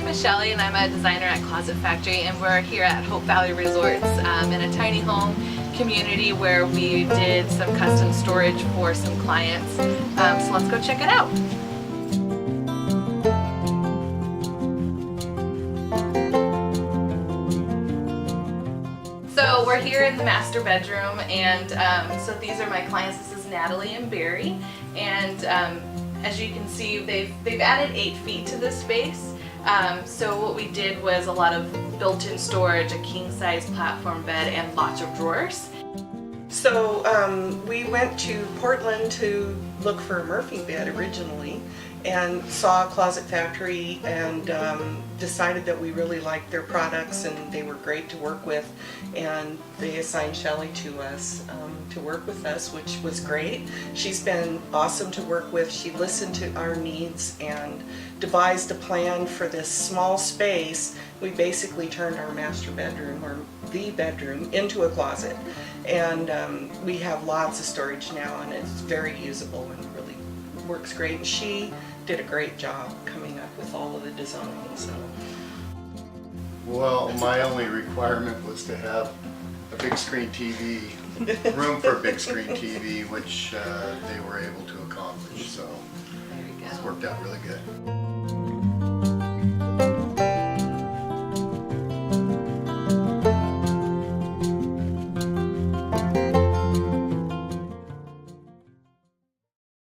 is Shelly and I'm a designer at Closet Factory, and we're here at Hope Valley Resorts in a tiny home community where we did some custom storage for some clients. So let's go check it out. So we're here in the master bedroom, and so these are my clients. This is Natalie and Barry, and as you can see, they've added 8 feet to this space. So what we did was a lot of built-in storage, a king-size platform bed, and lots of drawers. So we went to Portland to look for a Murphy bed originally, and saw Closet Factory, and decided that we really liked their products and they were great to work with, and they assigned Shelly to us to work with us, which was great. She's been awesome to work with. She listened to our needs and devised a plan for this small space. We basically turned our master bedroom, or the bedroom, into a closet, and we have lots of storage now, and it's very usable and really works great. And she did a great job coming up with all of the design. So, well, my only requirement was to have a big screen TV, room for a big screen TV, which they were able to accomplish. So There we go. it's worked out really good.